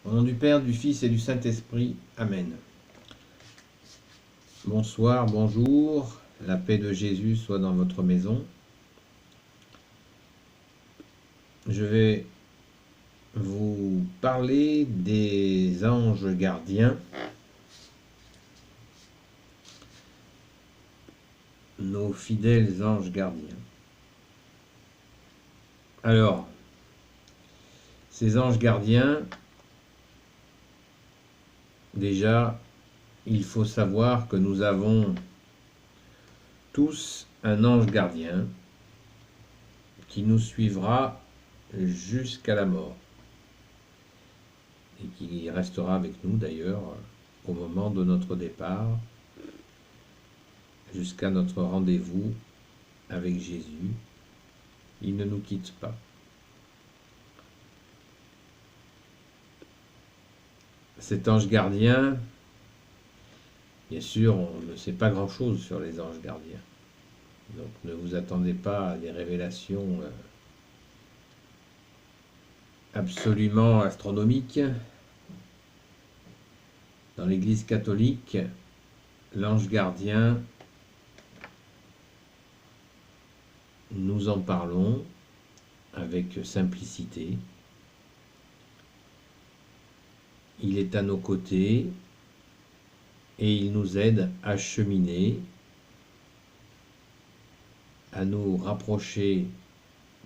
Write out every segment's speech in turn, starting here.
Au nom du Père, du Fils et du Saint-Esprit. Amen. Bonsoir, bonjour. La paix de Jésus soit dans votre maison. Je vais vous parler des anges gardiens. Nos fidèles anges gardiens. Alors, ces anges gardiens, déjà, il faut savoir que nous avons tous un ange gardien qui nous suivra jusqu'à la mort et qui restera avec nous d'ailleurs au moment de notre départ jusqu'à notre rendez-vous avec Jésus. Il ne nous quitte pas. Cet ange gardien, bien sûr, on ne sait pas grand-chose sur les anges gardiens. Donc ne vous attendez pas à des révélations absolument astronomiques. Dans l'Église catholique, l'ange gardien, nous en parlons avec simplicité. Il est à nos côtés et il nous aide à cheminer, à nous rapprocher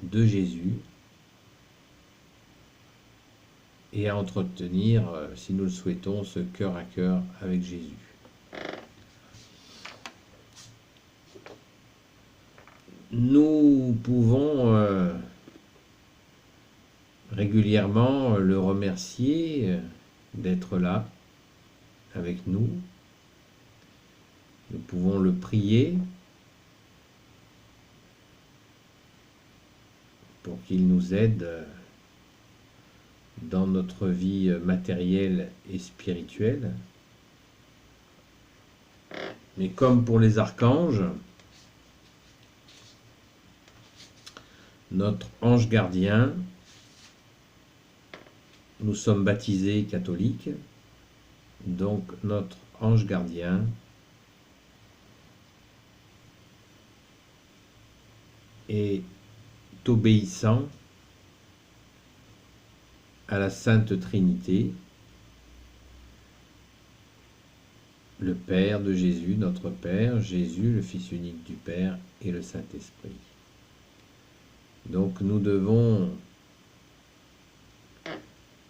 de Jésus et à entretenir, si nous le souhaitons, ce cœur à cœur avec Jésus. Nous pouvons régulièrement le remercier d'être là avec nous. Nous pouvons le prier pour qu'il nous aide dans notre vie matérielle et spirituelle. Mais comme pour les archanges, notre ange gardien, nous sommes baptisés catholiques, donc notre ange gardien est obéissant à la Sainte Trinité, le Père de Jésus, notre Père, Jésus, le Fils unique du Père et le Saint-Esprit. Donc nous devons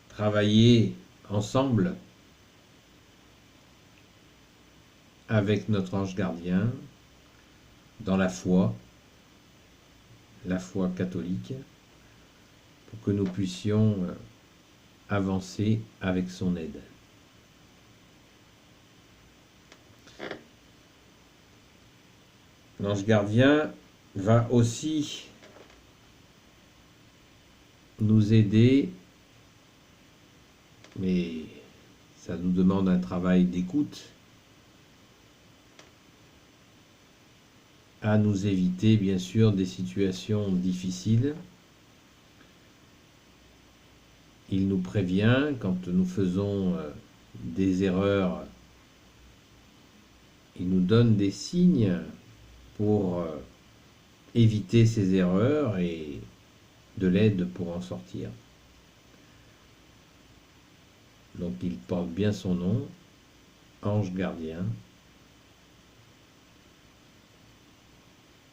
travailler ensemble avec notre ange gardien dans la foi catholique, pour que nous puissions avancer avec son aide. L'ange gardien va aussi nous aider, mais ça nous demande un travail d'écoute, à nous éviter bien sûr des situations difficiles. Il nous prévient quand nous faisons des erreurs, il nous donne des signes pour éviter ces erreurs et de l'aide pour en sortir. Donc il porte bien son nom, ange gardien.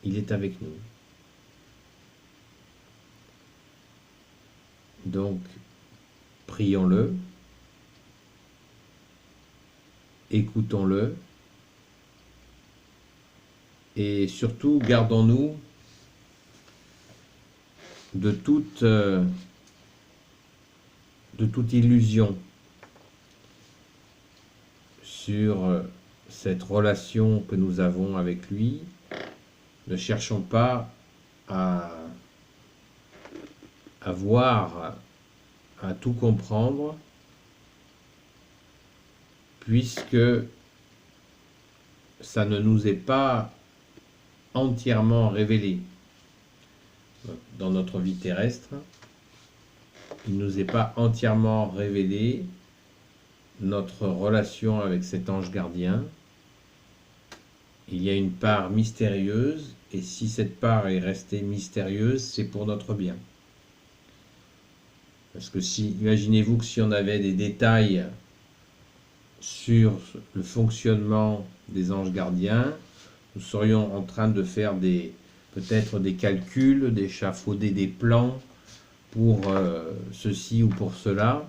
Il est avec nous. Donc, prions-le, écoutons-le, et surtout gardons-nous de toute illusion sur cette relation que nous avons avec lui. Ne cherchons pas à voir, à tout comprendre, puisque ça ne nous est pas entièrement révélé dans notre vie terrestre. il ne nous est pas entièrement révélé notre relation avec cet ange gardien. Il y a une part mystérieuse, et si cette part est restée mystérieuse, c'est pour notre bien. Parce que imaginez-vous que si on avait des détails sur le fonctionnement des anges gardiens, nous serions en train de faire peut-être des calculs, d'échafauder des plans pour ceci ou pour cela,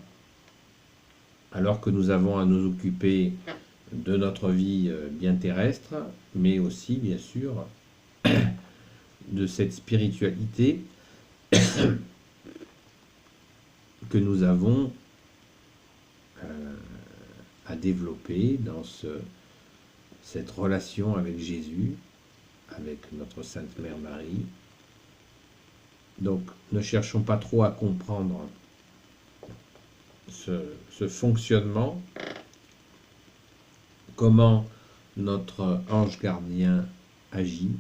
alors que nous avons à nous occuper de notre vie bien terrestre, mais aussi, bien sûr, de cette spiritualité que nous avons à développer dans cette relation avec Jésus, avec notre Sainte Mère Marie. Donc, ne cherchons pas trop à comprendre ce fonctionnement, comment notre ange gardien agit.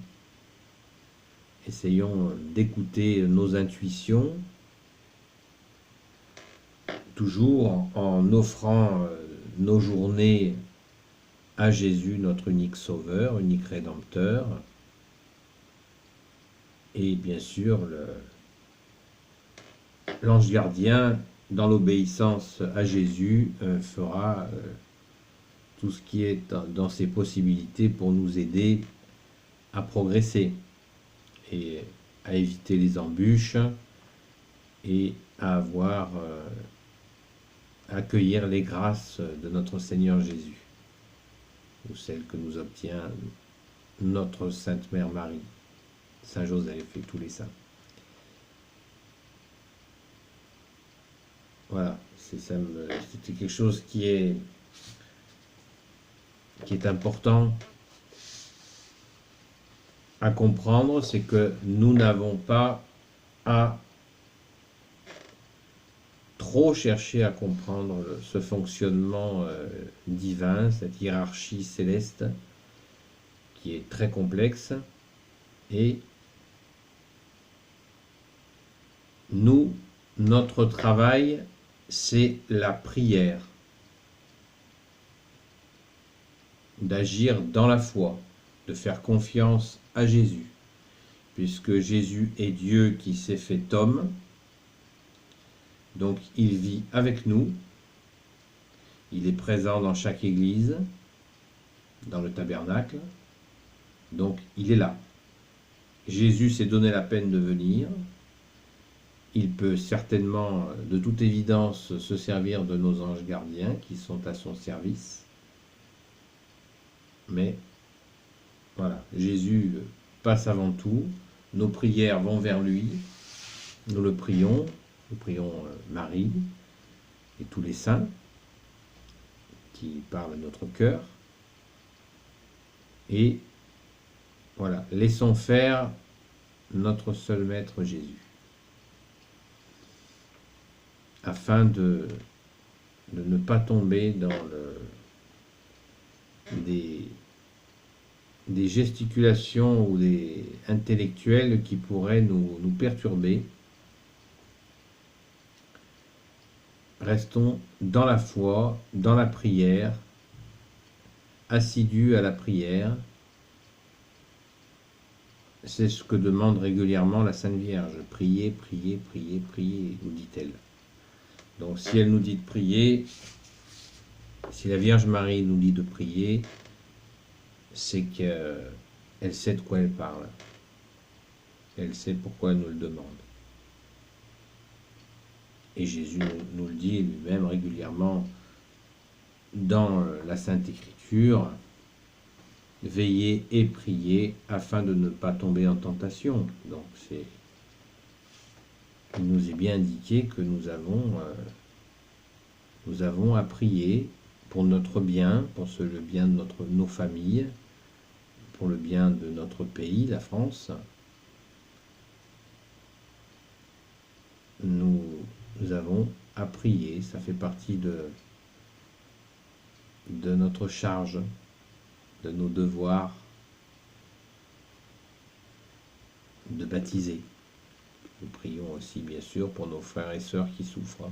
Essayons d'écouter nos intuitions, toujours en offrant nos journées à Jésus, notre unique sauveur, unique rédempteur. Et bien sûr, l'ange gardien, dans l'obéissance à Jésus, fera tout ce qui est dans ses possibilités pour nous aider à progresser et à éviter les embûches et à accueillir les grâces de notre Seigneur Jésus, ou celles que nous obtient notre Sainte Mère Marie, Saint Joseph et tous les saints. Voilà, c'était quelque chose qui est important à comprendre, c'est que nous n'avons pas à trop chercher à comprendre ce fonctionnement divin, cette hiérarchie céleste qui est très complexe, et notre travail, c'est la prière, d'agir dans la foi, de faire confiance à Jésus, puisque Jésus est Dieu qui s'est fait homme, donc il vit avec nous, il est présent dans chaque église, dans le tabernacle, donc il est là. Jésus s'est donné la peine de venir, il peut certainement, de toute évidence, se servir de nos anges gardiens qui sont à son service, mais voilà, Jésus passe avant tout, nos prières vont vers lui, nous le prions, Marie et tous les saints qui parlent à notre cœur, et voilà, laissons faire notre seul Maître Jésus, afin de ne pas tomber dans des gesticulations ou des intellectuels qui pourraient nous perturber. Restons dans la foi, dans la prière, assidus à la prière. C'est ce que demande régulièrement la Sainte Vierge. Priez, priez, priez, priez, nous dit-elle. Donc si elle nous dit de prier, si la Vierge Marie nous dit de prier, c'est qu'elle sait de quoi elle parle. Elle sait pourquoi elle nous le demande. Et Jésus nous le dit lui-même régulièrement dans la Sainte Écriture, veillez et priez afin de ne pas tomber en tentation. Donc il nous est bien indiqué que nous avons à prier pour notre bien, pour le bien de nos familles, pour le bien de notre pays, la France. Nous avons à prier, ça fait partie de notre charge, de nos devoirs de baptiser, Nous prions aussi, bien sûr, pour nos frères et sœurs qui souffrent.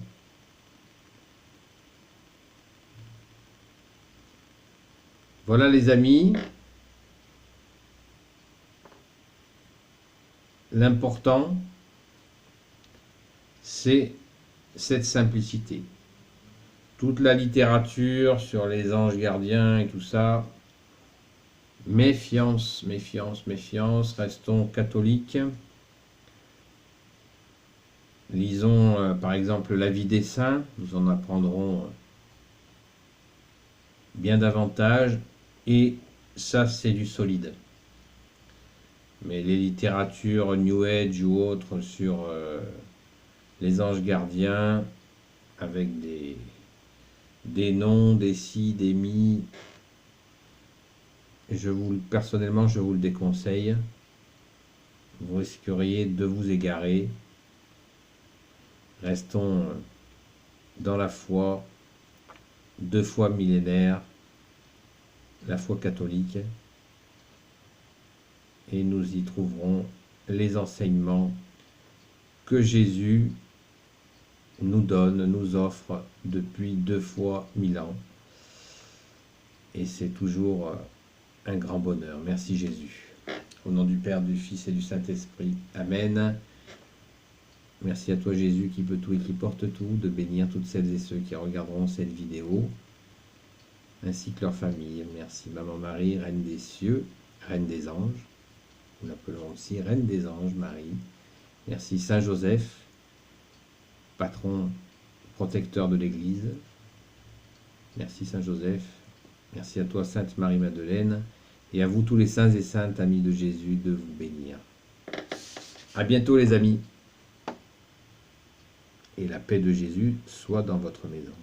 Voilà les amis. L'important, c'est cette simplicité. Toute la littérature sur les anges gardiens et tout ça, méfiance, méfiance, méfiance, restons catholiques. Lisons par exemple la vie des saints, nous en apprendrons bien davantage, et ça c'est du solide. Mais les littératures New Age ou autres sur les anges gardiens, avec des noms, des si, des mi, personnellement je vous le déconseille. Vous risqueriez de vous égarer. Restons dans la foi, 2 fois millénaire, la foi catholique, et nous y trouverons les enseignements que Jésus nous donne, nous offre depuis 2 fois 1000 ans. Et c'est toujours un grand bonheur. Merci Jésus. Au nom du Père, du Fils et du Saint-Esprit. Amen. Merci à toi Jésus qui peut tout et qui porte tout, de bénir toutes celles et ceux qui regarderont cette vidéo, ainsi que leur famille. Merci Maman Marie, Reine des cieux, Reine des anges. Nous l'appelons aussi Reine des anges, Marie. Merci Saint Joseph, patron protecteur de l'Église. Merci Saint Joseph. Merci à toi Sainte Marie-Madeleine. Et à vous tous les saints et saintes amis de Jésus de vous bénir. À bientôt les amis. Et la paix de Jésus soit dans votre maison.